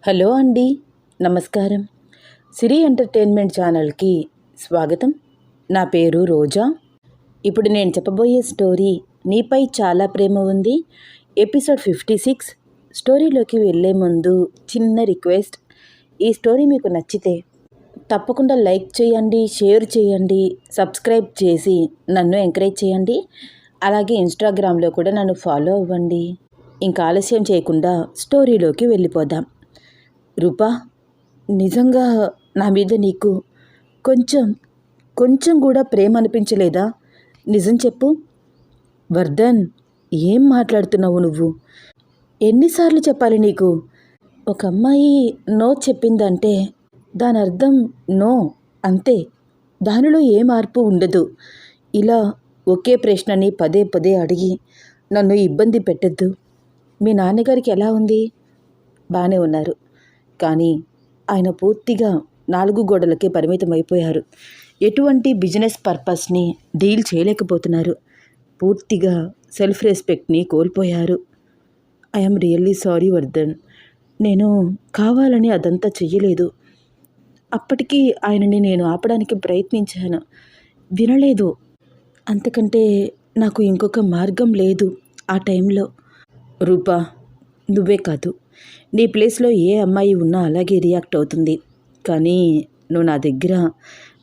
Hello అండి, నమస్కారం. సిరి entertainment ఛానల్కి స్వాగతం. నా పేరు రోజా. ఇప్పుడు నేను చెప్పబోయే స్టోరీ నీపై చాలా ప్రేమ ఉంది, ఎపిసోడ్ 56. స్టోరీలోకి వెళ్ళే ముందు చిన్న రిక్వెస్ట్. ఈ స్టోరీ మీకు నచ్చితే తప్పకుండా లైక్ చేయండి, షేర్ చేయండి, సబ్స్క్రైబ్ చేసి నన్ను ఎంకరేజ్ చేయండి. అలాగే ఇన్స్టాగ్రామ్లో కూడా నన్ను ఫాలో అవ్వండి. ఇంకా ఆలస్యం చేయకుండా స్టోరీలోకి వెళ్ళిపోదాం. రూపా, నిజంగా నా మీద నీకు కొంచెం కొంచెం కూడా ప్రేమ అనిపించలేదా? నిజం చెప్పు. వర్ధన్, ఏం మాట్లాడుతున్నావు నువ్వు? ఎన్నిసార్లు చెప్పాలి నీకు? ఒక అమ్మాయి నో చెప్పిందంటే దాని అర్థం నో, అంతే. దానిలో ఏ మార్పు ఉండదు. ఇలా ఒకే ప్రశ్నని పదే పదే అడిగి నన్ను ఇబ్బంది పెట్టద్దు. మీ నాన్నగారికి ఎలా ఉంది? బాగానే ఉన్నారు, కానీ ఆయన పూర్తిగా 4 గోడలకే పరిమితం అయిపోయారు. ఎటువంటి బిజినెస్ పర్పస్ని డీల్ చేయలేకపోతున్నారు. పూర్తిగా సెల్ఫ్ రెస్పెక్ట్ని కోల్పోయారు. I'm really sorry Vardhan. నేను కావాలని అదంతా చెయ్యలేదు. అప్పటికీ ఆయనని నేను ఆపడానికి ప్రయత్నించాను, వినలేదు. అంతకంటే నాకు ఇంకొక మార్గం లేదు ఆ టైంలో. రూపా, నువ్వే కాదు, నీ ప్లేస్లో ఏ అమ్మాయి ఉన్నా అలాగే రియాక్ట్ అవుతుంది. కానీ నువ్వు నా దగ్గర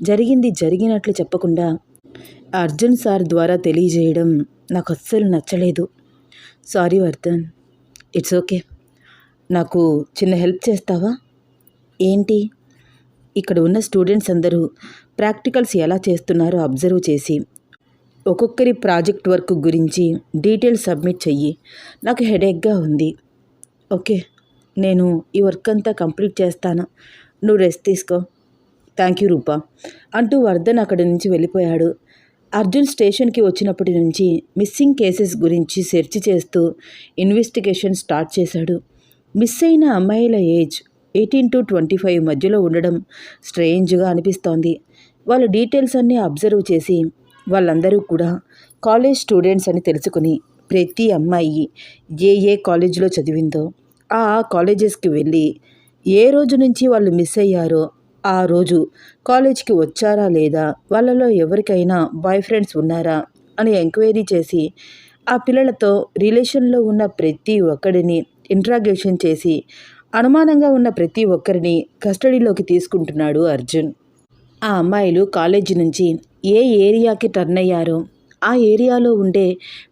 జరిగింది జరిగినట్లు చెప్పకుండా అర్జున్ సార్ ద్వారా తెలియజేయడం నాకు అస్సలు నచ్చలేదు. సారీ వర్ధన్. It's okay. నాకు చిన్న హెల్ప్ చేస్తావా? ఏంటి? ఇక్కడ ఉన్న స్టూడెంట్స్ అందరూ ప్రాక్టికల్స్ ఎలా చేస్తున్నారో అబ్జర్వ్ చేసి ఒక్కొక్కరి ప్రాజెక్ట్ వర్క్ గురించి డీటెయిల్స్ సబ్మిట్ చెయ్యి. నాకు హెడేక్గా ఉంది. ఓకే, నేను ఈ వర్క్ అంతా కంప్లీట్ చేస్తాను, నువ్వు రెస్ట్ తీసుకో. థ్యాంక్ యూ రూపా అంటూ వర్ధన్ అక్కడి నుంచి వెళ్ళిపోయాడు. అర్జున్ స్టేషన్కి వచ్చినప్పటి నుంచి మిస్సింగ్ కేసెస్ గురించి సెర్చ్ చేస్తూ ఇన్వెస్టిగేషన్ స్టార్ట్ చేశాడు. మిస్ అయిన అమ్మాయిల ఏజ్ 18 to 25 మధ్యలో ఉండడం స్ట్రేంజ్గా అనిపిస్తోంది. వాళ్ళ డీటెయిల్స్ అన్నీ అబ్జర్వ్ చేసి వాళ్ళందరూ కూడా కాలేజ్ స్టూడెంట్స్ అని తెలుసుకుని ప్రతి అమ్మాయి ఏ కాలేజీలో చదివిందో ఆ కాలేజెస్కి వెళ్ళి ఏ రోజు నుంచి వాళ్ళు మిస్ అయ్యారో ఆ రోజు కాలేజ్కి వచ్చారా లేదా, వాళ్ళలో ఎవరికైనా బాయ్ ఫ్రెండ్స్ ఉన్నారా అని ఎంక్వైరీ చేసి ఆ పిల్లలతో రిలేషన్లో ఉన్న ప్రతి ఒక్కడిని ఇంట్రాగేషన్ చేసి అనుమానంగా ఉన్న ప్రతి ఒక్కరిని కస్టడీలోకి తీసుకుంటున్నాడు అర్జున్. ఆ అమ్మాయిలు కాలేజీ నుంచి ఏ ఏరియాకి టర్న్ అయ్యారో ఆ ఏరియాలో ఉండే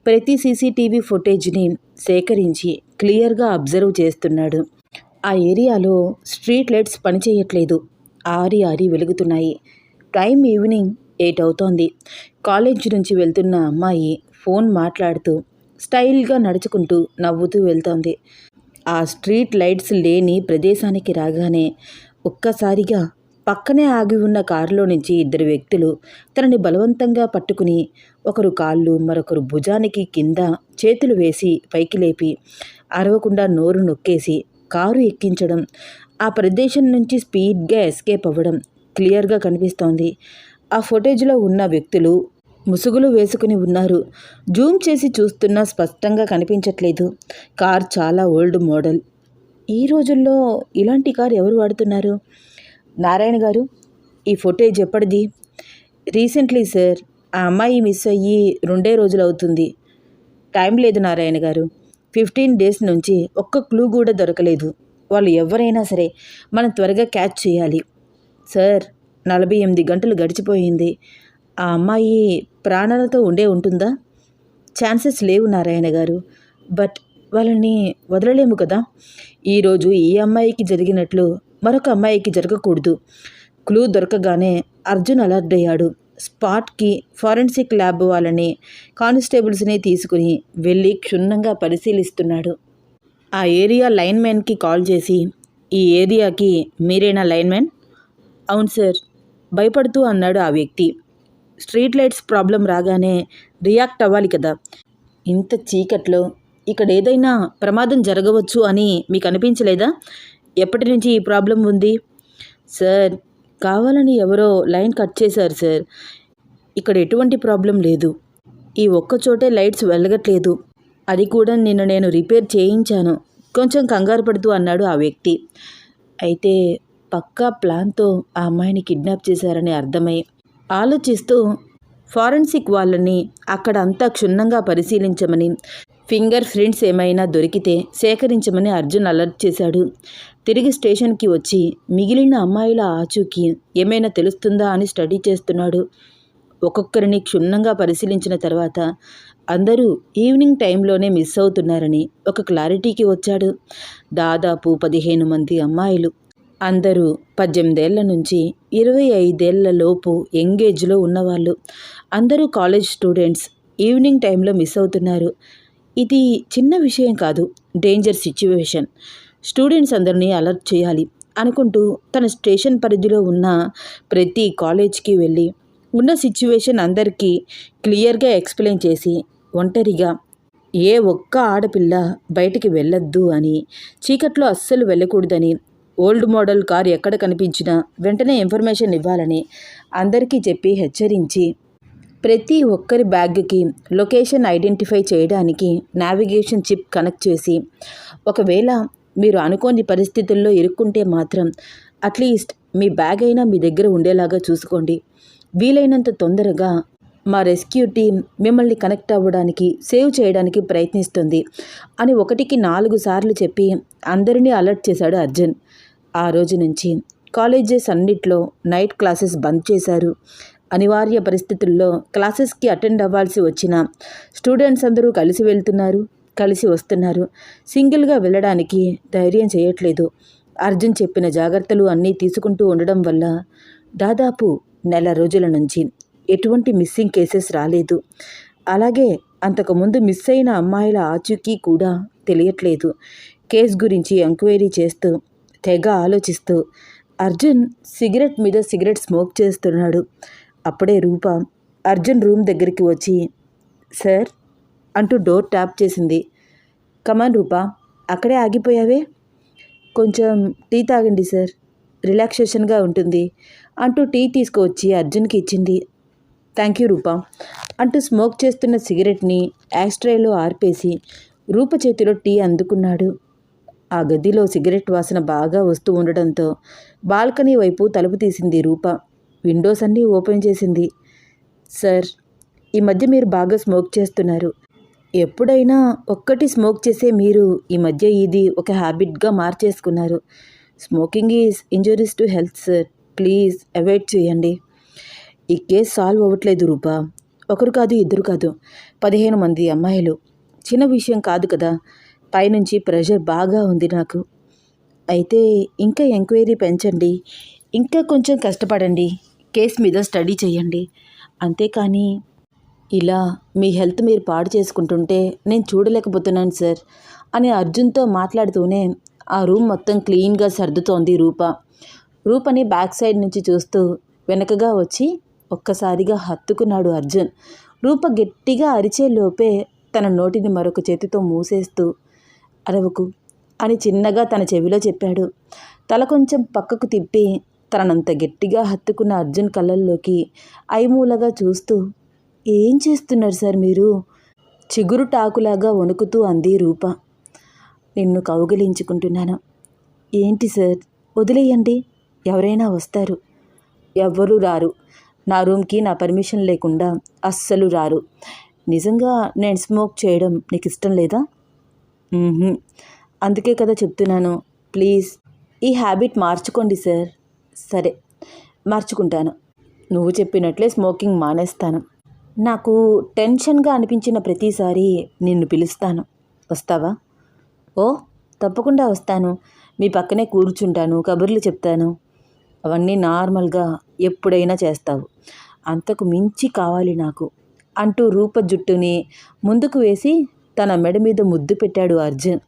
ప్రతి సీసీటీవీ ఫుటేజ్ని సేకరించి క్లియర్గా అబ్జర్వ్ చేస్తున్నాడు. ఆ ఏరియాలో స్ట్రీట్ లైట్స్ పనిచేయట్లేదు, ఆరి వెలుగుతున్నాయి. టైం ఈవినింగ్ 8 అవుతోంది. కాలేజ్ నుంచి వెళ్తున్న అమ్మాయి ఫోన్ మాట్లాడుతూ స్టైల్గా నడుచుకుంటూ నవ్వుతూ వెళ్తోంది. ఆ స్ట్రీట్ లైట్స్ లేని ప్రదేశానికి రాగానే ఒక్కసారిగా పక్కనే ఆగి ఉన్న కారులో నుంచి 2 వ్యక్తులు తనని బలవంతంగా పట్టుకుని ఒకరు కాళ్ళు మరొకరు భుజానికి కింద చేతులు వేసి పైకి లేపి అరవకుండా నోరు నొక్కేసి కారు ఎక్కించడం, ఆ ప్రదేశం నుంచి స్పీడ్గా ఎస్కేప్ అవ్వడం క్లియర్గా కనిపిస్తోంది. ఆ ఫుటేజ్లో ఉన్న వ్యక్తులు ముసుగులు వేసుకుని ఉన్నారు. జూమ్ చేసి చూస్తున్నా స్పష్టంగా కనిపించట్లేదు. కార్ చాలా ఓల్డ్ మోడల్. ఈ రోజుల్లో ఇలాంటి కార్ ఎవరు వాడుతున్నారు? నారాయణ గారు, ఈ ఫుటేజ్ ఎప్పటిది? Recently sir. ఆ అమ్మాయి మిస్ అయ్యి 2 రోజులు అవుతుంది. టైం లేదు నారాయణ గారు. 15 days నుంచి ఒక్క క్లూ కూడా దొరకలేదు. వాళ్ళు ఎవరైనా సరే మనం త్వరగా క్యాచ్ చేయాలి. సార్, 48 గంటలు గడిచిపోయింది. ఆ అమ్మాయి ప్రాణాలతో ఉంటుందా? ఛాన్సెస్ లేవు నారాయణ గారు. బట్ వాళ్ళని వదలలేము కదా. ఈరోజు ఈ అమ్మాయికి జరిగినట్లు మరొక అమ్మాయికి జరగకూడదు. క్లూ దొరకగానే అర్జున్ అలర్ట్ అయ్యాడు. స్పాట్కి ఫారెన్సిక్ ల్యాబ్ వాళ్ళని కానిస్టేబుల్స్ని తీసుకుని వెళ్ళి క్షుణ్ణంగా పరిశీలిస్తున్నాడు. ఆ ఏరియా లైన్మెన్కి కాల్ చేసి, ఈ ఏరియాకి మీరేనా లైన్మెన్? అవును సార్, భయపడుతూ అన్నాడు ఆ వ్యక్తి. స్ట్రీట్ లైట్స్ ప్రాబ్లం రాగానే రియాక్ట్ అవ్వాలి కదా. ఇంత చీకట్లో ఇక్కడ ఏదైనా ప్రమాదం జరగవచ్చు అని మీకు అనిపించలేదా? ఎప్పటి నుంచి ఈ ప్రాబ్లం ఉంది? సార్, కావాలని ఎవరో లైన్ కట్ చేశారు సార్. ఇక్కడ ఎటువంటి ప్రాబ్లం లేదు. ఈ ఒక్కచోటే లైట్స్ వెలగట్లేదు. అది కూడా నిన్న నేను రిపేర్ చేయించాను. కొంచెం కంగారు పడుతూ అన్నాడు ఆ వ్యక్తి. అయితే పక్కా ప్లాన్తో ఆ అమ్మాయిని కిడ్నాప్ చేశారని అర్థమై ఆలోచిస్తూ ఫారెన్సిక్ వాళ్ళని అక్కడ అంతా క్షుణ్ణంగా పరిశీలించమని, ఫింగర్ ప్రింట్స్ ఏమైనా దొరికితే సేకరించమని అర్జున్ అలర్ట్ చేశాడు. తిరిగి స్టేషన్కి వచ్చి మిగిలిన అమ్మాయిల ఆచూకీ ఏమైనా తెలుస్తుందా అని స్టడీ చేస్తున్నాడు. ఒక్కొక్కరిని క్షుణ్ణంగా పరిశీలించిన తర్వాత అందరూ ఈవినింగ్ టైంలోనే మిస్ అవుతున్నారని ఒక క్లారిటీకి వచ్చాడు. దాదాపు 15 మంది అమ్మాయిలు. అందరూ 18 ఏళ్ల నుంచి 25 ఏళ్ల లోపు యంగేజ్లో ఉన్నవాళ్ళు. అందరూ కాలేజ్ స్టూడెంట్స్ ఈవినింగ్ టైంలో మిస్ అవుతున్నారు. ఇది చిన్న విషయం కాదు, డేంజర్ సిచ్యువేషన్. స్టూడెంట్స్ అందరినీ అలర్ట్ చేయాలి అనుకుంటూ తన స్టేషన్ పరిధిలో ఉన్న ప్రతి కాలేజ్కి వెళ్ళి ఉన్న సిచ్యువేషన్ అందరికీ క్లియర్గా ఎక్స్ప్లెయిన్ చేసి ఒంటరిగా ఏ ఒక్క ఆడపిల్ల బయటికి వెళ్ళొద్దు అని, చీకట్లో అస్సలు వెళ్ళకూడదని, ఓల్డ్ మోడల్ కార్ ఎక్కడ కనిపించినా వెంటనే ఇన్ఫర్మేషన్ ఇవ్వాలని అందరికీ చెప్పి హెచ్చరించి ప్రతి ఒక్కరి బ్యాగ్కి లొకేషన్ ఐడెంటిఫై చేయడానికి నావిగేషన్ చిప్ కనెక్ట్ చేసి, ఒకవేళ మీరు అనుకోని పరిస్థితుల్లో ఇరుక్కుంటే మాత్రం అట్లీస్ట్ మీ బ్యాగ్ అయినా మీ దగ్గర ఉండేలాగా చూసుకోండి. వీలైనంత తొందరగా మా రెస్క్యూ టీం మిమ్మల్ని కనెక్ట్ అవ్వడానికి, సేవ్ చేయడానికి ప్రయత్నిస్తుంది అని 1కి 4 సార్లు చెప్పి అందరినీ అలర్ట్ చేశాడు అర్జున్. ఆ రోజు నుంచి కాలేజెస్ అన్నిట్లో నైట్ క్లాసెస్ బంద్ చేశారు. అనివార్య పరిస్థితుల్లో క్లాసెస్కి అటెండ్ అవ్వాల్సి వచ్చిన స్టూడెంట్స్ అందరూ కలిసి వెళ్తున్నారు, కలిసి వస్తున్నారు. సింగిల్గా వెళ్ళడానికి ధైర్యం చేయట్లేదు. అర్జున్ చెప్పిన జాగ్రత్తలు అన్నీ తీసుకుంటూ ఉండడం వల్ల దాదాపు నెల రోజుల నుంచి ఎటువంటి మిస్సింగ్ కేసెస్ రాలేదు. అలాగే అంతకుముందు మిస్ అయిన అమ్మాయిల ఆచూకీ కూడా తెలియట్లేదు. కేసు గురించి ఎంక్వైరీ చేస్తూ తెగ ఆలోచిస్తూ అర్జున్ సిగరెట్ మీద సిగరెట్ స్మోక్ చేస్తున్నాడు. అప్పుడే రూప అర్జున్ రూమ్ దగ్గరికి వచ్చి, సార్ అంటూ డోర్ ట్యాప్ చేసింది. కమాన్ రూపా, అక్కడే ఆగిపోయావే, కొంచెం టీ తాగండి సార్, రిలాక్సేషన్గా ఉంటుంది అంటూ టీ తీసుకువచ్చి అర్జున్కి ఇచ్చింది. థ్యాంక్ యూ రూపా అంటూ స్మోక్ చేస్తున్న సిగరెట్ని యాస్ట్రేలో ఆర్పేసి రూప చేతిలో టీ అందుకున్నాడు. ఆ గదిలో సిగరెట్ వాసన బాగా వస్తూ ఉండడంతో బాల్కనీ వైపు తలుపు తీసింది రూప. విండోస్ అన్నీ ఓపెన్ చేసింది. సార్, ఈ మధ్య మీరు బాగా స్మోక్ చేస్తున్నారు. ఎప్పుడైనా ఒక్కటి స్మోక్ చేసే మీరు ఈ మధ్య ఇది ఒక హ్యాబిట్గా మార్చేసుకున్నారు. Smoking is injuries to health sir, please avoid చేయండి. ఈ కేసు సాల్వ్ అవ్వట్లేదు రూపా. ఒకరు కాదు, ఇద్దరు కాదు, 15 మంది అమ్మాయిలు. చిన్న విషయం కాదు కదా. పైనుంచి ప్రెషర్ బాగా ఉంది నాకు. అయితే ఇంకా ఎంక్వైరీ పెంచండి, ఇంకా కొంచెం కష్టపడండి, కేసు మీద స్టడీ చేయండి. అంతేకాని ఇలా మీ హెల్త్ మీరు పాడు చేసుకుంటుంటే నేను చూడలేకపోతున్నాను సార్ అని అర్జున్తో మాట్లాడుతూనే ఆ రూమ్ మొత్తం క్లీన్గా సర్దుతోంది రూప. రూపని బ్యాక్ సైడ్ నుంచి చూస్తూ వెనకగా వచ్చి ఒక్కసారిగా హత్తుకున్నాడు అర్జున్. రూప గట్టిగా అరిచేలోపే తన నోటిని మరొక చేతితో మూసేస్తూ అరవకు అని చిన్నగా తన చెవిలో చెప్పాడు. తల కొంచెం పక్కకు తిప్పి తనంత గట్టిగా హత్తుకున్న అర్జున్ కళ్ళల్లోకి ఐమూలగా చూస్తూ, ఏం చేస్తున్నారు సార్ మీరు, చిగురు టాకులాగా వణుకుతూ అంది రూప. నిన్ను కౌగిలించుకుంటున్నాను. ఏంటి సార్, వదిలేయండి, ఎవరైనా వస్తారు. ఎవ్వరూ రారు. నా రూమ్కి నా పర్మిషన్ లేకుండా అస్సలు రారు. నిజంగా నేను స్మోక్ చేయడం నీకు ఇష్టం లేదా? అందుకే కదా చెప్తున్నాను, ప్లీజ్ ఈ హ్యాబిట్ మార్చుకోండి సార్. సరే, మార్చుకుంటాను. నువ్వు చెప్పినట్లే స్మోకింగ్ మానేస్తాను. నాకు టెన్షన్గా అనిపించిన ప్రతిసారి నిన్ను పిలుస్తాను, వస్తావా? ఓ, తప్పకుండా వస్తాను. మీ పక్కనే కూర్చుంటాను, కబుర్లు చెప్తాను. అవన్నీ నార్మల్గా ఎప్పుడైనా చేస్తావు. అంతకు మించి కావాలి నాకు అంటూ రూప జుట్టుని ముందుకు వేసి తన మెడ మీద ముద్దు పెట్టాడు అర్జున్.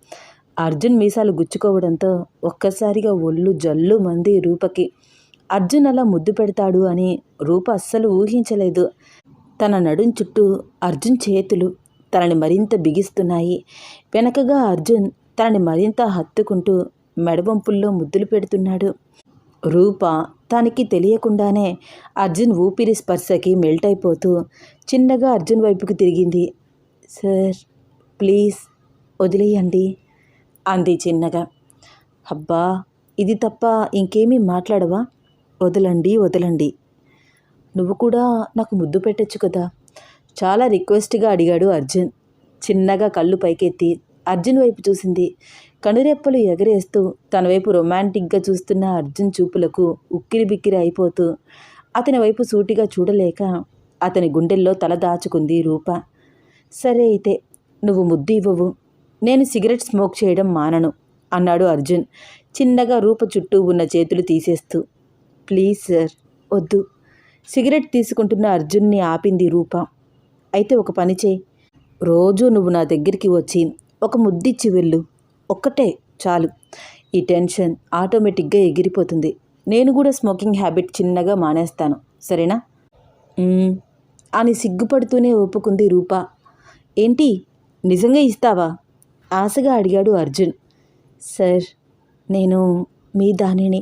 అర్జున్ మీసాలు గుచ్చుకోవడంతో ఒక్కసారిగా ఒళ్ళు జల్లు మంది రూపకి. అర్జున్ అలా ముద్దు పెడతాడు అని రూప అస్సలు ఊహించలేదు. తన నడుం చుట్టూ అర్జున్ చేతులు తనని మరింత బిగిస్తున్నాయి. వెనకగా అర్జున్ తనని మరింత హత్తుకుంటూ మెడవంపుల్లో ముద్దులు పెడుతున్నాడు. రూప తనకి తెలియకుండానే అర్జున్ ఊపిరి స్పర్శకి మెల్ట్ అయిపోతూ చిన్నగా అర్జున్ వైపుకు తిరిగింది. సార్, ప్లీజ్ వదిలేయండి, అంది చిన్నగా. అబ్బా, ఇది తప్ప ఇంకేమీ మాట్లాడవా? వదలండి వదలండి. నువ్వు కూడా నాకు ముద్దు పెట్టొచ్చు కదా, చాలా రిక్వెస్ట్గా అడిగాడు అర్జున్. చిన్నగా కళ్ళు పైకెత్తి అర్జున్ వైపు చూసింది. కనురెప్పలు ఎగరేస్తూ తన వైపు రొమాంటిక్గా చూస్తున్న అర్జున్ చూపులకు ఉక్కిరి బిక్కిరి అయిపోతూ అతని వైపు సూటిగా చూడలేక అతని గుండెల్లో తల దాచుకుంది రూప. సరే అయితే నువ్వు ముద్దు ఇవ్వవు, నేను సిగరెట్ స్మోక్ చేయడం మానను అన్నాడు అర్జున్ చిన్నగా రూప చుట్టూ ఉన్న చేతులు తీసేస్తూ. ప్లీజ్ సార్, వద్దు. సిగరెట్ తీసుకుంటున్న అర్జున్ని ఆపింది రూప. అయితే ఒక పని చేయి, రోజు నువ్వు నా దగ్గరికి వచ్చి ఒక ముద్దిచ్చి వెళ్ళు, ఒక్కటే చాలు. ఈ టెన్షన్ ఆటోమేటిక్గా ఎగిరిపోతుంది. నేను కూడా స్మోకింగ్ హ్యాబిట్ చిన్నగా మానేస్తాను, సరేనా? అని సిగ్గుపడుతూనే ఒప్పుకుంది రూప. ఏంటి, నిజంగా ఇస్తావా? ఆశగా అడిగాడు అర్జున్. సార్, నేను మీ దానిని,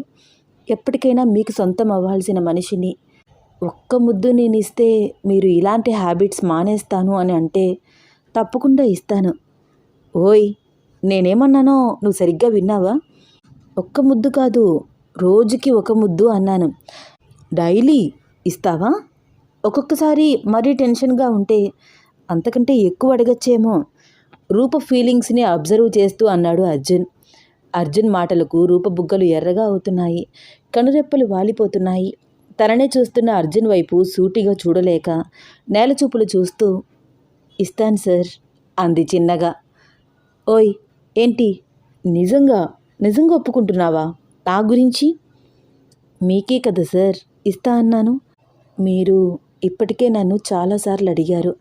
ఎప్పటికైనా మీకు సొంతం అవ్వాల్సిన మనిషిని. ఒక్క ముద్దు నేను ఇస్తే మీరు ఇలాంటి హ్యాబిట్స్ మానేస్తాను అని అంటే తప్పకుండా ఇస్తాను. ఓయ్, నేనేమన్నానో నువ్వు సరిగ్గా విన్నావా? ఒక్క ముద్దు కాదు, రోజుకి ఒక ముద్దు అన్నాను. డైలీ ఇస్తావా? ఒక్కొక్కసారి మరీ టెన్షన్గా ఉంటే అంతకంటే ఎక్కువ అడగచ్చేమో. రూప ఫీలింగ్స్ని అబ్జర్వ్ చేస్తూ అన్నాడు అర్జున్. అర్జున్ మాటలకు రూప బుగ్గలు ఎర్రగా అవుతున్నాయి, కనురెప్పలు వాలిపోతున్నాయి. తననే చూస్తున్న అర్జున్ వైపు సూటిగా చూడలేక నేలచూపులు చూస్తూ ఇస్తాను సార్ అంది చిన్నగా. ఓయ్, ఏంటి, నిజంగా నిజంగా ఒప్పుకుంటున్నావా నా గురించి? మీకే కదా సార్ ఇస్తా అన్నాను. మీరు ఇప్పటికే నన్ను చాలాసార్లు అడిగారు.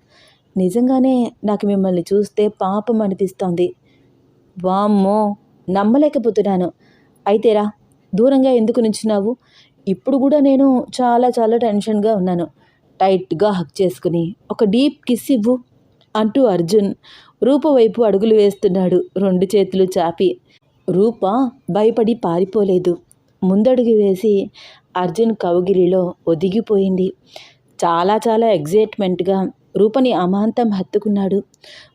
నిజంగానే నాకు మిమ్మల్ని చూస్తే పాపం అనిపిస్తోంది. వామ్మో, నమ్మలేకపోతున్నాను. అయితేరా, దూరంగా ఎందుకు నించున్నావు? ఇప్పుడు కూడా నేను చాలా చాలా టెన్షన్గా ఉన్నాను. టైట్గా హక్ చేసుకుని ఒక డీప్ కిస్ ఇవ్వు అంటూ అర్జున్ రూప వైపు అడుగులు వేస్తున్నాడు, రెండు చేతులు చాపి. రూప భయపడి పారిపోలేదు. ముందడుగు వేసి అర్జున్ కౌగిలిలో ఒదిగిపోయింది. చాలా చాలా ఎగ్జైట్మెంట్గా రూపని అమాంతం హత్తుకున్నాడు.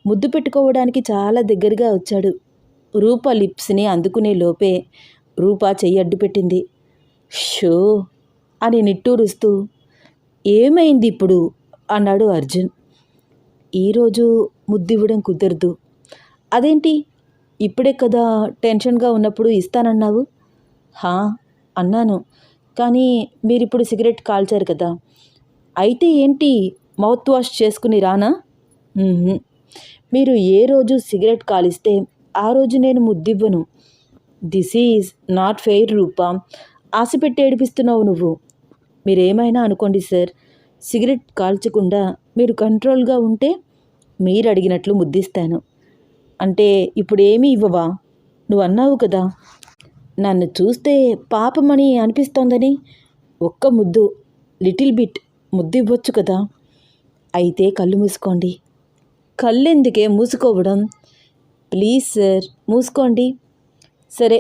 ముద్దు పెట్టుకోవడానికి చాలా దగ్గరగా వచ్చాడు. రూప లిప్స్ని అందుకునే లోపే రూప చెయ్యి అడ్డుపెట్టింది. షో అని నిట్టూరుస్తూ ఏమైంది ఇప్పుడు అన్నాడు అర్జున్. ఈరోజు ముద్దివ్వడం కుదరదు. అదేంటి, ఇప్పుడే కదా టెన్షన్గా ఉన్నప్పుడు ఇస్తానన్నావు? హా అన్నాను, కానీ మీరిప్పుడు సిగరెట్ కాల్చారు కదా. అయితే ఏంటి, మౌత్ వాష్ చేసుకుని రానా? మీరు ఏ రోజు సిగరెట్ కాలిస్తే ఆ రోజు నేను ముద్దివ్వను. దిస్ ఈజ్ నాట్ ఫెయిర్ రూప. ఆశ పెట్టి ఏడిపిస్తున్నావు నువ్వు. మీరేమైనా అనుకోండి సార్, సిగరెట్ కాల్చకుండా మీరు కంట్రోల్గా ఉంటే మీరు అడిగినట్లు ముద్దిస్తాను. అంటే ఇప్పుడు ఏమీ ఇవ్వవా? నువ్వు అన్నావు కదా నన్ను చూస్తే పాపమని అనిపిస్తోందని. ఒక్క ముద్దు, లిటిల్ బిట్ ముద్దివ్వచ్చు కదా. అయితే కళ్ళు మూసుకోండి. కళ్ళెందుకే మూసుకోవడం? ప్లీజ్ సార్, మూసుకోండి. సరే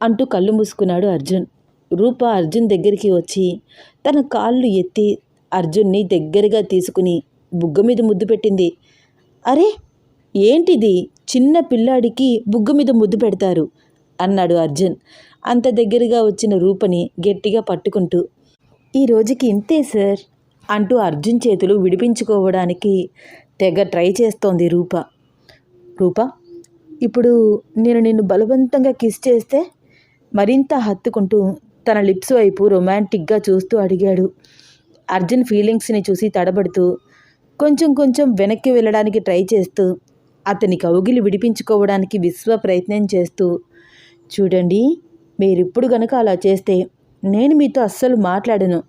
అంటూ కళ్ళు మూసుకున్నాడు అర్జున్. రూప అర్జున్ దగ్గరికి వచ్చి తన కాళ్ళు ఎత్తి అర్జున్ని దగ్గరగా తీసుకుని బుగ్గ మీద ముద్దు పెట్టింది. అరే, ఏంటిది, చిన్న పిల్లాడికి బుగ్గ మీద ముద్దు పెడతారు అన్నాడు అర్జున్ అంత దగ్గరగా వచ్చిన రూపని గట్టిగా పట్టుకుంటూ. ఈ రోజుకి ఇంతే సార్ అంటూ అర్జున్ చేతులు విడిపించుకోవడానికి తెగ ట్రై చేస్తోంది రూప. రూప, ఇప్పుడు నేను నిన్ను బలవంతంగా కిస్ చేస్తే? మరింత హత్తుకుంటూ తన లిప్స్ వైపు రొమాంటిక్గా చూస్తూ అడిగాడు. అర్జున్ ఫీలింగ్స్ని చూసి తడబడుతూ కొంచెం కొంచెం వెనక్కి వెళ్ళడానికి ట్రై చేస్తూ అతని కౌగిలి విడిపించుకోవడానికి విశ్వ ప్రయత్నం చేస్తూ, చూడండి, మీరిప్పుడు గనక అలా చేస్తే నేను మీతో అస్సలు మాట్లాడను.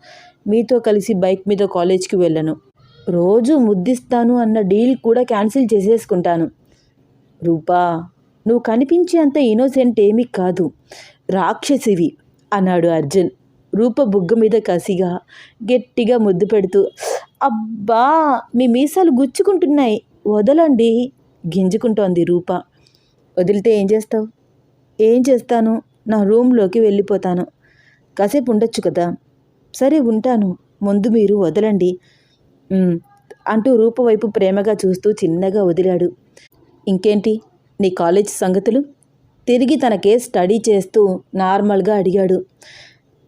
మీతో కలిసి బైక్ మీద కాలేజ్కి వెళ్ళను. రోజు ముద్దిస్తాను అన్న డీల్ కూడా క్యాన్సిల్ చేసేసుకుంటాను. రూపా, నువ్వు కనిపించే అంత ఇన్నోసెంట్ ఏమీ కాదు, రాక్షసివి అన్నాడు అర్జున్ రూప బుగ్గ మీద కసిగా గట్టిగా ముద్దు పెడుతూ. అబ్బా, మీ మీసాలు గుచ్చుకుంటున్నాయి, వదలండి గింజుకుంటోంది రూప. వదిలితే ఏం చేస్తావు? ఏం చేస్తాను, నా రూమ్లోకి వెళ్ళిపోతాను. కాసేపు ఉండొచ్చు కదా. సరే ఉంటాను, ముందు మీరు వదలండి అంటూ రూప వైపు ప్రేమగా చూస్తూ చిన్నగా వదిలాడు. ఇంకేంటి నీ కాలేజ్ సంగతులు? తిరిగి తన కేస్ స్టడీ చేస్తూ నార్మల్గా అడిగాడు.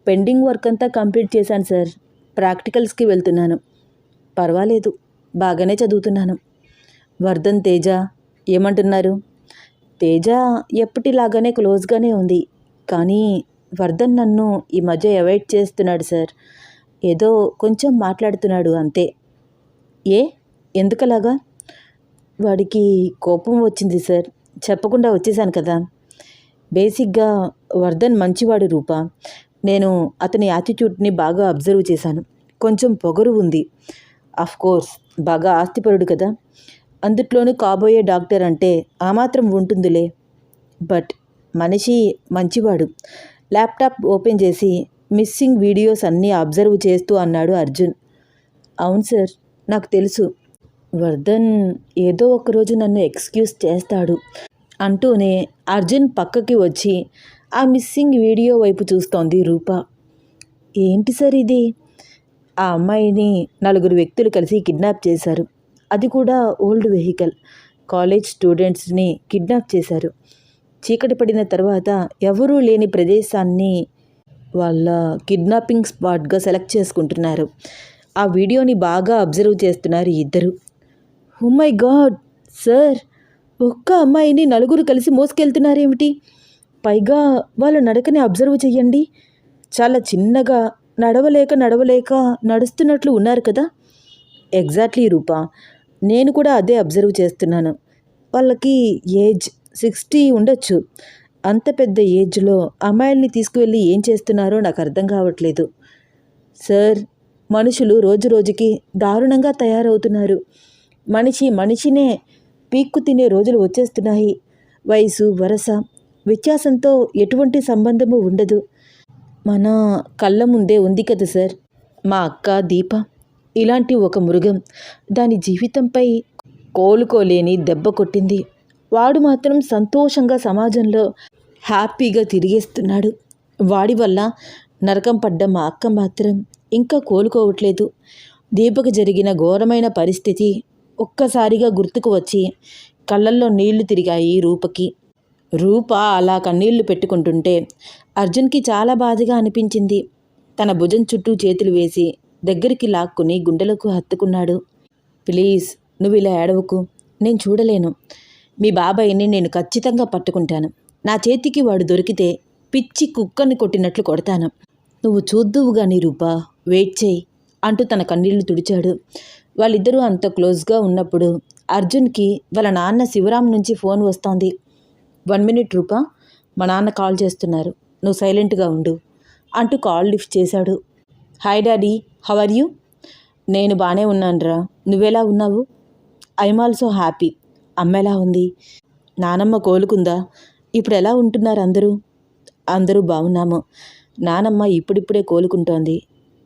పెండింగ్ వర్క్ అంతా కంప్లీట్ చేశాను సార్. ప్రాక్టికల్స్కి వెళ్తున్నాను. పర్వాలేదు, బాగానే చదువుతున్నాను. వర్ధన్, తేజ ఏమంటున్నారు? తేజ ఎప్పటిలాగానే క్లోజ్గానే ఉంది. కానీ వర్ధన్ నన్ను ఈ మధ్య అవాయిడ్ చేస్తున్నాడు సార్. ఏదో కొంచెం మాట్లాడుతున్నాడు అంతే. ఏ, ఎందుకలాగా? వాడికి కోపం వచ్చింది సార్. చెప్పకుండా వచ్చేసాను కదా. బేసిక్గా వర్ధన్ మంచివాడు రూప. నేను అతని యాటిట్యూడ్ని బాగా అబ్జర్వ్ చేశాను. కొంచెం పొగరు ఉంది. కోర్స్ బాగా ఆస్తిపరుడు కదా. అందుట్లోనూ కాబోయే డాక్టర్ అంటే ఆ మాత్రం ఉంటుందిలే. బట్ మనిషి మంచివాడు. ల్యాప్టాప్ ఓపెన్ చేసి మిస్సింగ్ వీడియోస్ అన్నీ అబ్జర్వ్ చేస్తూ అన్నాడు అర్జున్. అవును సార్, నాకు తెలుసు. వర్ధన్ ఏదో ఒకరోజు నన్ను ఎక్స్క్యూజ్ చేస్తాడు అంటూనే అర్జున్ పక్కకి వచ్చి ఆ మిస్సింగ్ వీడియో వైపు చూస్తోంది రూప. ఏంటి సార్ ఇది? ఆ అమ్మాయిని 4 వ్యక్తులు కలిసి కిడ్నాప్ చేశారు. అది కూడా ఓల్డ్ వెహికల్. కాలేజ్ స్టూడెంట్స్ని కిడ్నాప్ చేశారు. చీకటి పడిన తర్వాత ఎవరూ లేని ప్రదేశాన్ని వాళ్ళ కిడ్నాపింగ్ స్పాట్గా సెలెక్ట్ చేసుకుంటున్నారు. ఆ వీడియోని బాగా అబ్జర్వ్ చేస్తున్నారు ఇద్దరు. ఓ మై గాడ్ సార్, ఒక్క అమ్మాయిని 4 కలిసి మోసుకెళ్తున్నారేమిటి? పైగా వాళ్ళ నడకని అబ్జర్వ్ చెయ్యండి. చాలా చిన్నగా నడవలేక నడుస్తున్నట్లు ఉన్నారు కదా. ఎగ్జాక్ట్లీ రూపా, నేను కూడా అదే అబ్జర్వ్ చేస్తున్నాను. వాళ్ళకి ఏజ్ 60 ఉండొచ్చు. అంత పెద్ద ఏజ్లో అమ్మాయిల్ని తీసుకువెళ్ళి ఏం చేస్తున్నారో నాకు అర్థం కావట్లేదు. సార్, మనుషులు రోజురోజుకి దారుణంగా తయారవుతున్నారు. మనిషినే పీక్కు తినే రోజులు వచ్చేస్తున్నాయి. వయసు, వరస, వ్యత్యాసంతో ఎటువంటి సంబంధము ఉండదు. మన కళ్ళ ముందే ఉంది కదా సార్, మా అక్క దీప. ఇలాంటి ఒక మృగం దాని జీవితంపై కోలుకోలేని దెబ్బ కొట్టింది. వాడు మాత్రం సంతోషంగా సమాజంలో హ్యాపీగా తిరిగేస్తున్నాడు. వాడి వల్ల నరకం పడ్డ మా అక్క మాత్రం ఇంకా కోలుకోవట్లేదు. దీపకు జరిగిన ఘోరమైన పరిస్థితి ఒక్కసారిగా గుర్తుకు వచ్చి కళ్ళల్లో నీళ్లు తిరిగాయి రూపకి. రూప అలా కన్నీళ్లు పెట్టుకుంటుంటే అర్జున్కి చాలా బాధగా అనిపించింది. తన భుజం చుట్టూ చేతులు వేసి దగ్గరికి లాక్కుని గుండెలకు హత్తుకున్నాడు. ప్లీజ్, నువ్వు ఇలా ఏడవకు. నేను చూడలేను. మీ బాబాయిని నేను ఖచ్చితంగా పట్టుకుంటాను. నా చేతికి వాడు దొరికితే పిచ్చి కుక్కని కొట్టినట్లు కొడతాను. నువ్వు చూద్దువు గాని రూపా, వెయిట్ చేయి అంటూ తన కన్నీళ్లు తుడిచాడు. వాళ్ళిద్దరూ అంత క్లోజ్గా ఉన్నప్పుడు అర్జున్కి వాళ్ళ నాన్న శివరాం నుంచి ఫోన్ వస్తోంది. 1 మినిట్ రూపా, మా నాన్న కాల్ చేస్తున్నారు, నువ్వు సైలెంట్గా ఉండు అంటూ కాల్ లిఫ్ట్ చేశాడు. Hi daddy, how are you? నేను బాగానే ఉన్నానురా, నువ్వెలా ఉన్నావు? I'm also happy. అమ్మ ఎలా ఉంది? నానమ్మ కోలుకుందా? ఇప్పుడు ఎలా ఉంటున్నారు అందరూ? అందరూ బాగున్నాము. నానమ్మ ఇప్పుడిప్పుడే కోలుకుంటోంది.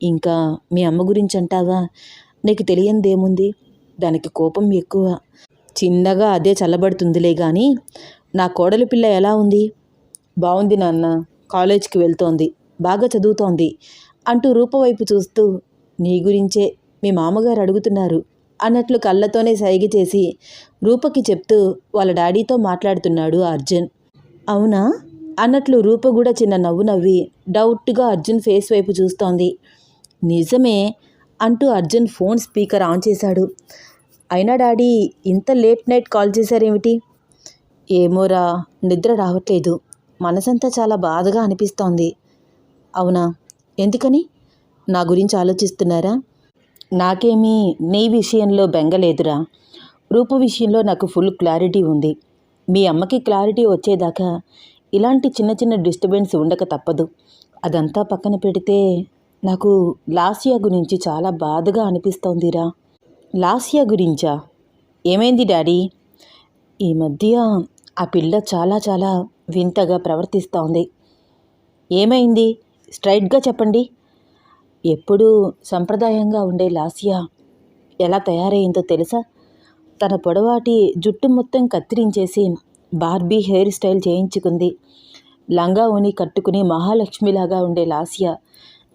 ఇంకా మీ అమ్మ గురించి అంటావా? నీకు తెలియందేముంది, దానికి కోపం ఎక్కువ. చిన్నగా అదే చల్లబడుతుందిలే కానీ నా కోడలి పిల్ల ఎలా ఉంది? బాగుంది నాన్న, కాలేజ్కి వెళ్తోంది, బాగా చదువుతోంది అంటూ రూప వైపు చూస్తూ నీ గురించే మీ మామగారు అడుగుతున్నారు అన్నట్లు కళ్ళతోనే సైగ చేసి రూపకి చెప్తూ వాళ్ళ డాడీతో మాట్లాడుతున్నాడు అర్జున్. అవునా అన్నట్లు రూప కూడా చిన్న నవ్వు నవ్వి డౌట్గా అర్జున్ ఫేస్ వైపు చూస్తోంది. నిజమే అంటూ అర్జున్ ఫోన్ స్పీకర్ ఆన్ చేశాడు. అయినా డాడీ ఇంత లేట్ నైట్ కాల్ చేశారేమిటి? ఏమోరా, నిద్ర రావట్లేదు. మనసంతా చాలా బాధగా అనిపిస్తోంది. అవునా, ఎందుకని? నా గురించి ఆలోచిస్తున్నారా? నాకేమీ నీ విషయంలో బెంగలేదురా. రూపు విషయంలో నాకు ఫుల్ క్లారిటీ ఉంది. మీ అమ్మకి క్లారిటీ వచ్చేదాకా ఇలాంటి చిన్న చిన్న డిస్టర్బెన్స్ ఉండక తప్పదు. అదంతా పక్కన పెడితే నాకు లాస్యా గురించి చాలా బాధగా అనిపిస్తోందిరా. లాస్యా గురించా? ఏమైంది డాడీ? ఈ మధ్య ఆ పిల్ల చాలా చాలా వింతగా ప్రవర్తిస్తోంది. ఏమైంది? స్ట్రైట్గా చెప్పండి. ఎప్పుడూ సంప్రదాయంగా ఉండే లాస్యా ఎలా తయారైందో తెలుసా? తన పొడవాటి జుట్టు మొత్తం కత్తిరించేసి బార్బీ హెయిర్ స్టైల్ చేయించుకుంది. లంగా ఓని కట్టుకుని మహాలక్ష్మిలాగా ఉండే లాస్యా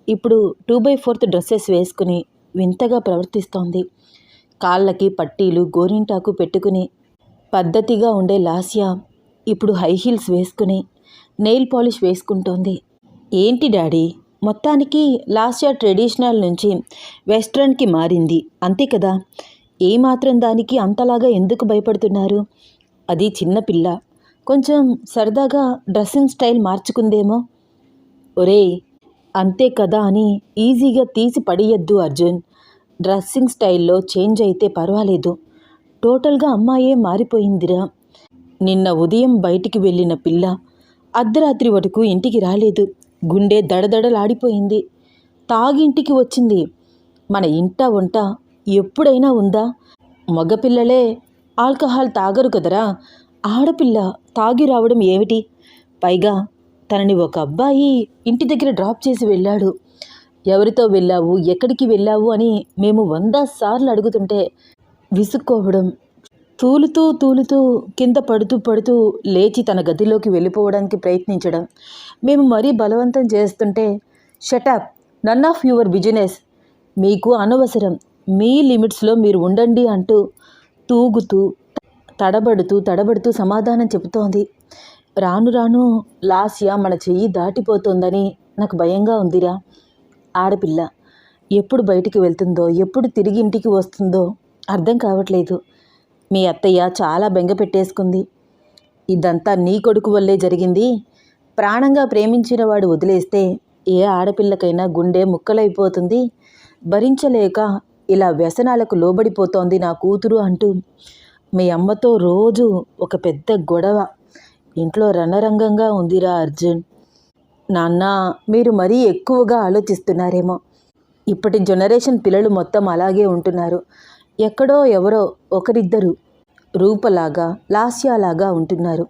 ఇప్పుడు 2/4 డ్రెస్సెస్ వేసుకుని వింతగా ప్రవర్తిస్తోంది. కాళ్ళకి పట్టీలు, గోరింటాకు పెట్టుకుని పద్ధతిగా ఉండే లాస్యా ఇప్పుడు హై హీల్స్ వేసుకుని నెయిల్ పాలిష్ వేసుకుంటోంది. ఏంటి డాడీ, మొత్తానికి లాస్ట్ ఇయర్ ట్రెడిషనల్ నుంచి వెస్ట్రన్కి మారింది అంతే కదా, ఏమాత్రం దానికి అంతలాగా ఎందుకు భయపడుతున్నారు? అది చిన్నపిల్ల, కొంచెం సరదాగా డ్రెస్సింగ్ స్టైల్ మార్చుకుందేమో. ఒరేయ్, అంతే కదా అని ఈజీగా తీసి పడేయద్దు అర్జున్. డ్రెస్సింగ్ స్టైల్లో చేంజ్ అయితే పర్వాలేదు, టోటల్గా అమ్మాయే మారిపోయిందిరా. నిన్న ఉదయం బయటికి వెళ్ళిన పిల్ల అర్ధరాత్రి వరకు ఇంటికి రాలేదు. గుండె దడదడలాడిపోయింది. తాగింటికి వచ్చింది. మన ఇంట వంట ఎప్పుడైనా ఉందా? మగపిల్లలే ఆల్కహాల్ తాగరు కదరా, ఆడపిల్ల తాగి రావడం ఏమిటి? పైగా తనని ఒక అబ్బాయి ఇంటి దగ్గర డ్రాప్ చేసి వెళ్ళాడు. ఎవరితో వెళ్ళావు, ఎక్కడికి వెళ్ళావు అని మేము 100 సార్లు అడుగుతుంటే విసుక్కోవడం, తూలుతూ కింద పడుతూ లేచి తన గదిలోకి వెళ్ళిపోవడానికి ప్రయత్నించడం, మేము మరీ బలవంతం చేస్తుంటే shut up, none of your business, మీకు అనవసరం, మీ లిమిట్స్లో మీరు ఉండండి అంటూ తూగుతూ తడబడుతూ సమాధానం చెబుతోంది. రాను రాను లాస్య మన చెయ్యి దాటిపోతోందని నాకు భయంగా ఉందిరా. ఆడపిల్ల ఎప్పుడు బయటికి వెళ్తుందో, ఎప్పుడు తిరిగి ఇంటికి వస్తుందో అర్థం కావట్లేదు. మీ అత్తయ్య చాలా బెంగ పెట్టేసుకుంది. ఇదంతా నీ కొడుకు వల్లే జరిగింది. ప్రాణంగా ప్రేమించిన వాడు వదిలేస్తే ఏ ఆడపిల్లకైనా గుండె ముక్కలైపోతుంది. భరించలేక ఇలా వ్యసనాలకు లోబడిపోతోంది నా కూతురు అంటూ మీ అమ్మతో రోజు ఒక పెద్ద గొడవ. ఇంట్లో రణరంగంగా ఉందిరా అర్జున్. నాన్న, మీరు మరీ ఎక్కువగా ఆలోచిస్తున్నారేమో. ఇప్పటి జనరేషన్ పిల్లలు మొత్తం అలాగే ఉంటున్నారు. ఎక్కడో ఎవరో ఒకరిద్దరు రూపలాగా లాస్యాలాగా ఉంటున్నారు.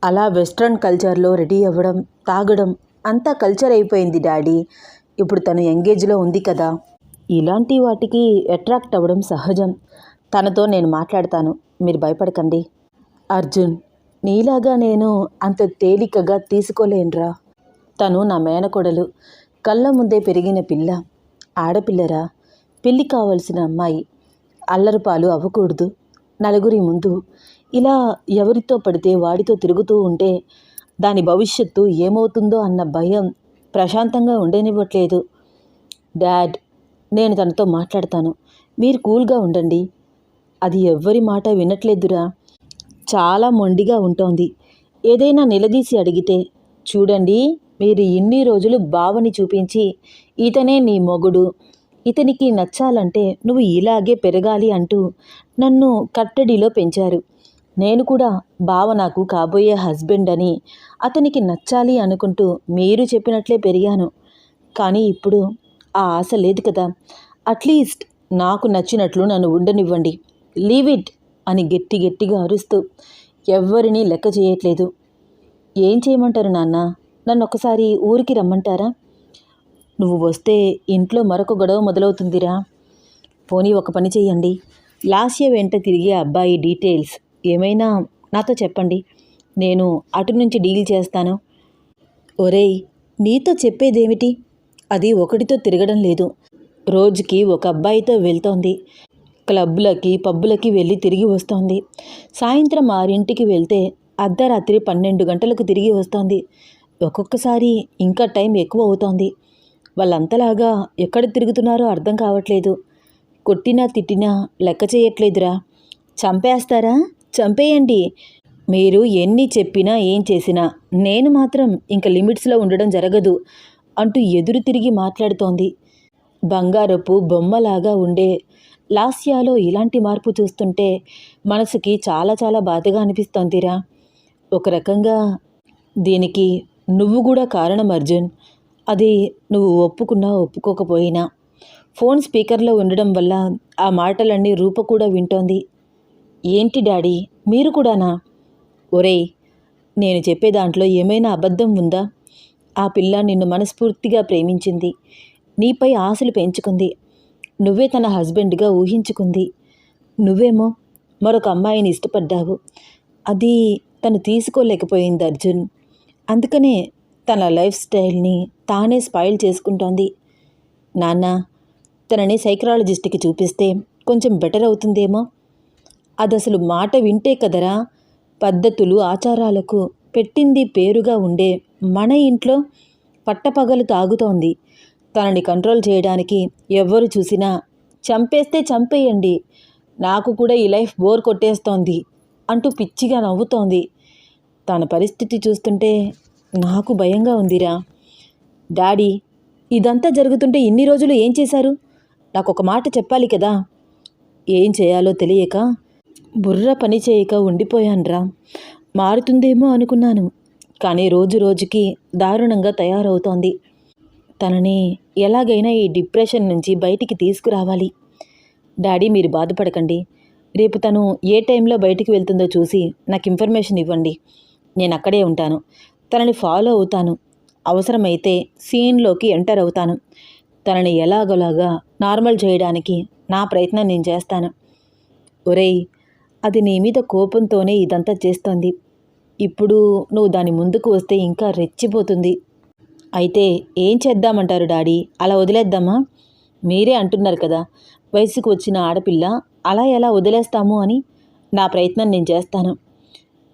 అలా వెస్ట్రన్ కల్చర్లో రెడీ అవ్వడం, తాగడం అంతా కల్చర్ అయిపోయింది డాడీ. ఇప్పుడు తను ఎంగేజ్లో ఉంది కదా, ఇలాంటి వాటికి అట్రాక్ట్ అవ్వడం సహజం. తనతో నేను మాట్లాడతాను, మీరు భయపడకండి. అర్జున్, నీలాగా నేను అంత తేలికగా తీసుకోలేనురా. తను నా మేనకోడలు, కళ్ళ ముందే పెరిగిన పిల్ల, ఆడపిల్లరా, పెళ్ళి కావలసిన అమ్మాయి. అల్లరిపాలు అవ్వకూడదు. నలుగురి ముందు ఇలా ఎవరితో పడితే వాడితో తిరుగుతూ ఉంటే దాని భవిష్యత్తు ఏమవుతుందో అన్న భయం ప్రశాంతంగా ఉండనివ్వట్లేదు. డాడ్, నేను తనతో మాట్లాడతాను, మీరు కూల్గా ఉండండి. అది ఎవ్వరి మాట వినట్లేదురా, చాలా మొండిగా ఉంటోంది. ఏదైనా నిలదీసి అడిగితే, చూడండి, మీరు ఇన్ని రోజులు బావని చూపించి ఇతనే నీ మొగుడు, ఇతనికి నచ్చాలంటే నువ్వు ఇలాగే పెరగాలి అంటూ నన్ను కట్టడిలో పెంచారు. నేను కూడా బావ నాకు కాబోయే హస్బెండ్ అని అతనికి నచ్చాలి అనుకుంటూ మీరు చెప్పినట్లే పెరిగాను. కానీ ఇప్పుడు ఆ ఆశ లేదు కదా. అట్లీస్ట్ నాకు నచ్చినట్లు నన్ను ఉండనివ్వండి. లీవ్ ఇట్ అని గట్టిగా అరుస్తూ ఎవ్వరినీ లెక్క చేయట్లేదు. ఏం చేయమంటారు నాన్న? నన్ను ఒకసారి ఊరికి రమ్మంటారా? నువ్వు వస్తే ఇంట్లో మరొక గొడవ మొదలవుతుందిరా. పోనీ ఒక పని చెయ్యండి, లాస్య వెంట తిరిగే అబ్బాయి డీటెయిల్స్ ఏమైనా నాతో చెప్పండి, నేను అటు నుంచి డీల్ చేస్తాను. ఒరేయ్, నీతో చెప్పేదేమిటి? అది ఒకటితో తిరగడం లేదు, రోజుకి ఒక అబ్బాయితో వెళ్తోంది. క్లబ్లకి పబ్బులకి వెళ్ళి తిరిగి వస్తోంది. సాయంత్రం 6ంటికి వెళ్తే అర్ధరాత్రి 12 గంటలకు తిరిగి వస్తోంది. ఒక్కొక్కసారి ఇంకా టైం ఎక్కువ అవుతోంది. వాళ్ళంతలాగా ఎక్కడ తిరుగుతున్నారో అర్థం కావట్లేదు. కొట్టినా తిట్టినా లెక్క చేయట్లేదురా. చంపేస్తారా? చంపేయండి. మీరు ఎన్ని చెప్పినా ఏం చేసినా నేను మాత్రం ఇంక లిమిట్స్లో ఉండడం జరగదు అంటూ ఎదురు తిరిగి మాట్లాడుతోంది. బంగారపు బొమ్మలాగా ఉండే లాస్యాలో ఇలాంటి మార్పు చూస్తుంటే మనసుకి చాలా బాధగా అనిపిస్తోందిరా. ఒక రకంగా దీనికి నువ్వు కూడా కారణం అర్జున్. అది నువ్వు ఒప్పుకున్నా ఒప్పుకోకపోయినా. ఫోన్ స్పీకర్లో ఉండడం వల్ల ఆ మాటలన్నీ రూప కూడా వింటోంది. ఏంటి డాడీ, మీరు కూడానా? ఒరేయ్, నేను చెప్పే దాంట్లో ఏమైనా అబద్ధం ఉందా? ఆ పిల్ల నిన్ను మనస్ఫూర్తిగా ప్రేమించింది, నీపై ఆశలు పెంచుకుంది, నువ్వే తన హస్బెండ్గా ఊహించుకుంది. నువ్వేమో మరొక అమ్మాయిని ఇష్టపడ్డావు. అది తను తీసుకోలేకపోయింది అర్జున్. అందుకనే తన లైఫ్ స్టైల్ని తానే స్పాయిల్ చేసుకుంటోంది. నాన్న, తనని సైకరాలజిస్ట్కి చూపిస్తే కొంచెం బెటర్ అవుతుందేమో. అది అసలు మాట వింటే కదరా పద్ధతులు ఆచారాలకు పెట్టింది పేరుగా ఉండే మన ఇంట్లో పట్టపగలు తాగుతోంది. తనని కంట్రోల్ చేయడానికి ఎవ్వరు చూసినా చంపేస్తే చంపేయండి, నాకు కూడా ఈ లైఫ్ బోర్ కొట్టేస్తోంది అంటూ పిచ్చిగా నవ్వుతోంది. తన పరిస్థితి చూస్తుంటే నాకు భయంగా ఉందిరా. డాడీ, ఇదంతా జరుగుతుంటే ఇన్ని రోజులు ఏం చేశారు? నాకు ఒక మాట చెప్పాలి కదా. ఏం చేయాలో తెలియక బుర్ర పని చేయక ఉండిపోయాన్రా. మారుతుందేమో అనుకున్నాను, కానీ రోజు రోజుకి దారుణంగా తయారవుతోంది. తనని ఎలాగైనా ఈ డిప్రెషన్ నుంచి బయటికి తీసుకురావాలి. డాడీ, మీరు బాధపడకండి. రేపు తను ఏ టైంలో బయటికి వెళ్తుందో చూసి నాకు ఇన్ఫర్మేషన్ ఇవ్వండి. నేను అక్కడే ఉంటాను. తనని ఫాలో అవుతాను. అవసరమైతే సీన్లోకి ఎంటర్ అవుతాను. తనని ఎలాగోలాగా నార్మల్ చేయడానికి నా ప్రయత్నం నేను చేస్తాను. ఒరేయ్, అది నీ మీద కోపంతోనే ఇదంతా చేస్తోంది. ఇప్పుడు నువ్వు దాని ముందుకు వస్తే ఇంకా రెచ్చిపోతుంది. అయితే ఏం చేద్దామంటారు డాడీ? అలా వదిలేద్దామా? మీరే అంటున్నారు కదా, వయసుకు వచ్చిన ఆడపిల్ల అలా ఎలా వదిలేస్తాము అని. నా ప్రయత్నం నేను చేస్తాను.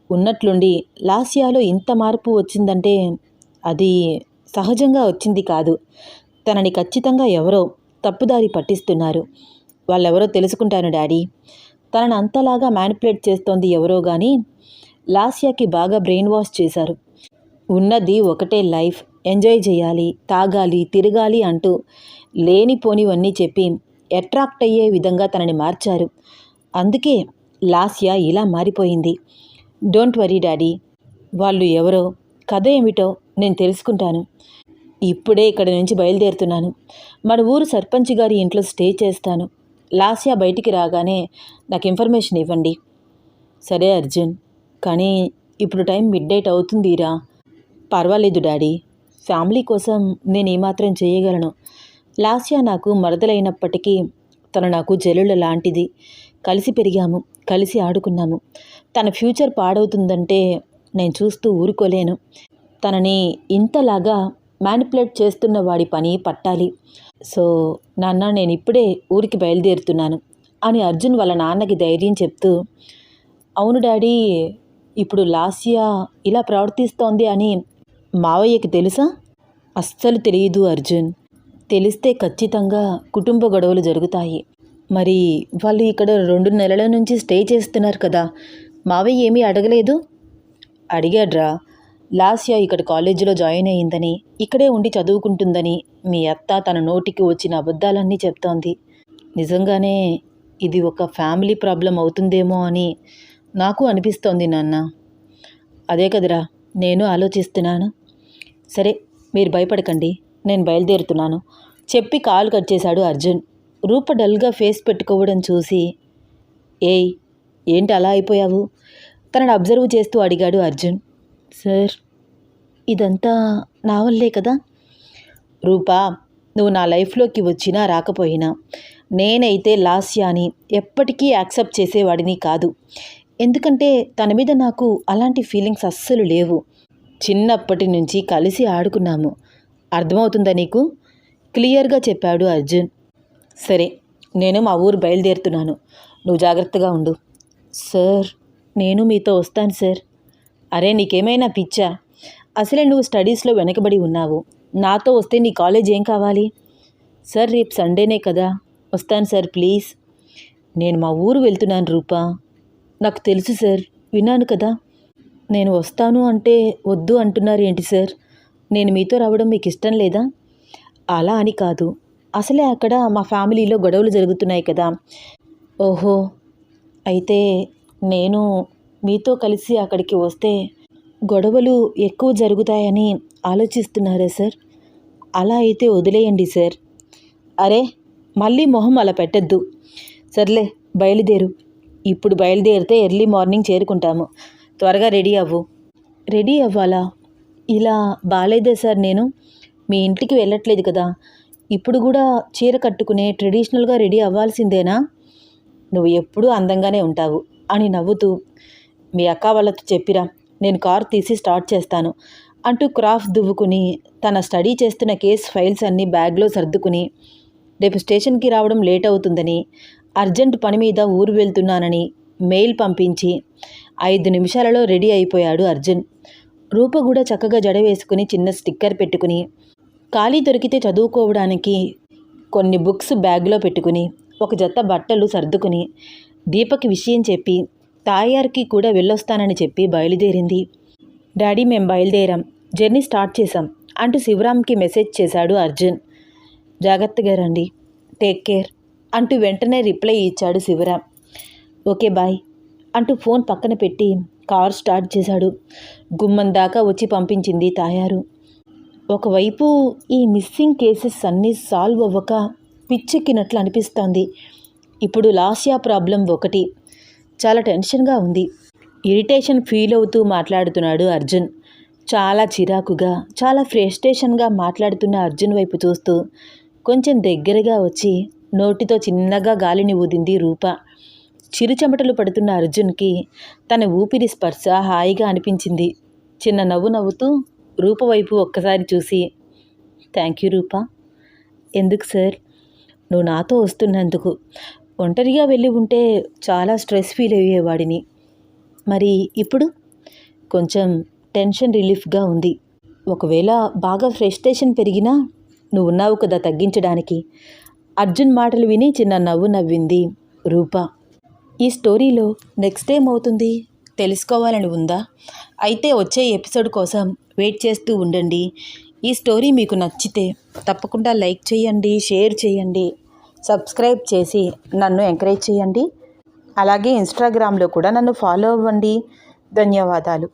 ఉన్నట్లుండి లాస్యాలో ఇంత మార్పు వచ్చిందంటే అది సహజంగా వచ్చింది కాదు. తనని ఖచ్చితంగా ఎవరో తప్పుదారి పట్టిస్తున్నారు. వాళ్ళెవరో తెలుసుకుంటాను డాడీ. తనని అంతలాగా మ్యానిపులేట్ చేస్తోంది ఎవరో కానీ లాస్యాకి బాగా బ్రెయిన్ వాష్ చేశారు. ఉన్నది ఒకటే లైఫ్, ఎంజాయ్ చేయాలి, తాగాలి, తిరగాలి అంటూ లేనిపోనివన్నీ చెప్పి అట్రాక్ట్ అయ్యే విధంగా తనని మార్చారు. అందుకే లాస్యా ఇలా మారిపోయింది. డోంట్ వరీ డాడీ, వాళ్ళు ఎవరో, కథ ఏమిటో నేను తెలుసుకుంటాను. ఇప్పుడే ఇక్కడి నుంచి బయలుదేరుతున్నాను. మన ఊరు సర్పంచ్ గారి ఇంట్లో స్టే చేస్తాను. లాస్యా బయటికి రాగానే నాకు ఇన్ఫర్మేషన్ ఇవ్వండి. సరే అర్జున్, కానీ ఇప్పుడు టైం మిడ్నైట్ అవుతుందిరా. పర్వాలేదు డాడీ, ఫ్యామిలీ కోసం నేను ఏమాత్రం చేయగలను. లాస్యా నాకు మరదలైనప్పటికీ తను నాకు చెల్లెళ్ళ లాంటిది. కలిసి పెరిగాము, కలిసి ఆడుకున్నాము. తన ఫ్యూచర్ పాడవుతుందంటే నేను చూస్తూ ఊరుకోలేను. తనని ఇంతలాగా మ్యానిపులేట్ చేస్తున్న వాడి పని పట్టాలి. సో నాన్న, నేను ఇప్పుడే ఊరికి బయలుదేరుతున్నాను అని అర్జున్ వాళ్ళ నాన్నకి ధైర్యం చెప్తూ, అవును డాడీ, ఇప్పుడు లాస్యా ఇలా ప్రవర్తిస్తోంది అని మావయ్యకి తెలుసా? అస్సలు తెలియదు అర్జున్. తెలిస్తే ఖచ్చితంగా కుటుంబ గొడవలు జరుగుతాయి. మరి వాళ్ళు ఇక్కడ 2 నెలల నుంచి స్టే చేస్తున్నారు కదా, మావయ్య ఏమీ అడగలేదు? అడిగాడ్రా. లాస్యా ఇక్కడ కాలేజీలో జాయిన్ అయ్యిందని, ఇక్కడే ఉండి చదువుకుంటుందని మీ అత్త తన నోటికి వచ్చిన అబద్ధాలన్నీ చెప్తోంది. నిజంగానే ఇది ఒక ఫ్యామిలీ ప్రాబ్లం అవుతుందేమో అని నాకు అనిపిస్తోంది నాన్న. అదే కదరా నేను ఆలోచిస్తున్నాను. సరే, మీరు భయపడకండి, నేను బయలుదేరుతున్నాను చెప్పి కాల్ కట్ చేశాడు అర్జున్. రూప డల్గా ఫేస్ పెట్టుకోవడం చూసి, ఏయ్ ఏంటి అలా అయిపోయావు? తనని అబ్జర్వ్ చేస్తూ అడిగాడు అర్జున్. సార్, ఇదంతా నా వల్లే కదా. రూపా, నువ్వు నా లైఫ్లోకి వచ్చినా రాకపోయినా నేనైతే లాస్యాని ఎప్పటికీ యాక్సెప్ట్ చేసేవాడిని కాదు. ఎందుకంటే తన మీద నాకు అలాంటి ఫీలింగ్స్ అస్సలు లేవు. చిన్నప్పటి నుంచి కలిసి ఆడుకున్నాము. అర్థమవుతుందా నీకు? క్లియర్గా చెప్పాడు అర్జున్. సరే, నేను మా ఊరు బయలుదేరుతున్నాను. నువ్వు జాగ్రత్తగా ఉండు. సార్, నేను మీతో వస్తాను సార్. అరే, నీకేమైనా పిచ్చా? అసలే నువ్వు స్టడీస్లో వెనకబడి ఉన్నావు. నాతో వస్తే నీ కాలేజ్ ఏం కావాలి? సార్, రేపు సండేనే కదా, వస్తాను సార్ ప్లీజ్. నేను మా ఊరు వెళ్తున్నాను రూపా. నాకు తెలుసు సార్, విన్నాను కదా. నేను వస్తాను అంటే వద్దు అంటున్నారు ఏంటి సార్? నేను మీతో రావడం మీకు ఇష్టం లేదా? అలా అని కాదు, అసలే అక్కడ మా ఫ్యామిలీలో గొడవలు జరుగుతున్నాయి కదా. ఓహో, అయితే నేను మీతో కలిసి అక్కడికి వస్తే గొడవలు ఎక్కువ జరుగుతాయని ఆలోచిస్తున్నారా సార్? అలా అయితే వదిలేయండి సార్. అరే, మళ్ళీ మొహం అలా పెట్టద్దు. సర్లే, బయలుదేరు. ఇప్పుడు బయలుదేరితే ఎర్లీ మార్నింగ్ చేరుకుంటాము. త్వరగా రెడీ అవ్వు. రెడీ అవ్వాలా? ఇలా బాలేదే సార్, నేను మీ ఇంటికి వెళ్ళట్లేదు కదా. ఇప్పుడు కూడా చీర కట్టుకునే ట్రెడిషనల్గా రెడీ అవ్వాల్సిందేనా? నువ్వు ఎప్పుడూ అందంగానే ఉంటావు అని నవ్వుతూ, మీ అక్క వాళ్ళతో చెప్పిరా, నేను కార్ తీసి స్టార్ట్ చేస్తాను అంటూ క్రాఫ్ దువ్వుకుని తన స్టడీ చేస్తున్న కేస్ ఫైల్స్ అన్నీ బ్యాగ్లో సర్దుకుని, రేపు స్టేషన్కి రావడం లేట్ అవుతుందని, అర్జెంట్ పని మీద ఊరు వెళ్తున్నానని మెయిల్ పంపించి 5 నిమిషాలలో రెడీ అయిపోయాడు అర్జున్. రూప కూడా చక్కగా జడ వేసుకుని చిన్న స్టిక్కర్ పెట్టుకుని, ఖాళీ దొరికితే చదువుకోవడానికి కొన్ని బుక్స్ బ్యాగ్లో పెట్టుకుని, ఒక జత బట్టలు సర్దుకుని, దీపకి విషయం చెప్పి తాయార్కి కూడా వెళ్ళొస్తానని చెప్పి బయలుదేరింది. డాడీ మేం బయలుదేరాం, జర్నీ స్టార్ట్ చేశాం అంటూ శివరామ్కి మెసేజ్ చేశాడు అర్జున్. జాగ్రత్తగా రండి, టేక్ కేర్ అంటూ వెంటనే రిప్లై ఇచ్చాడు శివరామ్. ఓకే బాయ్ అంటూ ఫోన్ పక్కన పెట్టి కార్ స్టార్ట్ చేశాడు. గుమ్మం దాకా వచ్చి పంపించింది తాయారు. ఒకవైపు ఈ మిస్సింగ్ కేసెస్ అన్నీ సాల్వ్ అవ్వక పిచ్చెక్కినట్లు అనిపిస్తోంది. ఇప్పుడు లాస్యా ప్రాబ్లం ఒకటి. చాలా టెన్షన్గా ఉంది. ఇరిటేషన్ ఫీల్ అవుతూ మాట్లాడుతున్నాడు అర్జున్. చాలా చిరాకుగా, చాలా ఫ్రస్ట్రేషన్గా మాట్లాడుతున్న అర్జున్ వైపు చూస్తూ కొంచెం దగ్గరగా వచ్చి నోటితో చిన్నగా గాలిని ఊదింది రూప. చిరుచెమటలు పడుతున్న అర్జున్కి తన ఊపిరి స్పర్శ హాయిగా అనిపించింది. చిన్న నవ్వు నవ్వుతూ రూప వైపు ఒక్కసారి చూసి, థ్యాంక్ యూ రూప. ఎందుకు సార్? నువ్వు నాతో వస్తున్నందుకు. ఒంటరిగా వెళ్ళి ఉంటే చాలా స్ట్రెస్ ఫీల్ అయ్యేవాడిని. మరి ఇప్పుడు కొంచెం టెన్షన్ రిలీఫ్గా ఉంది. ఒకవేళ బాగా ఫ్రస్ట్రేషన్ పెరిగినా నువ్వున్నావు కదా తగ్గించడానికి. అర్జున్ మాటలు విని చిన్న నవ్వు నవ్వింది రూప. ఈ స్టోరీలో నెక్స్ట్ ఏమవుతుంది తెలుసుకోవాలని ఉందా? అయితే వచ్చే ఎపిసోడ్ కోసం వెయిట్ చేస్తూ ఉండండి. ఈ స్టోరీ మీకు నచ్చితే తప్పకుండా లైక్ చేయండి, షేర్ చేయండి, సబ్స్క్రైబ్ చేసి నన్ను ఎంకరేజ్ చేయండి. అలాగే ఇన్స్టాగ్రామ్లో కూడా నన్ను ఫాలో అవ్వండి. ధన్యవాదాలు.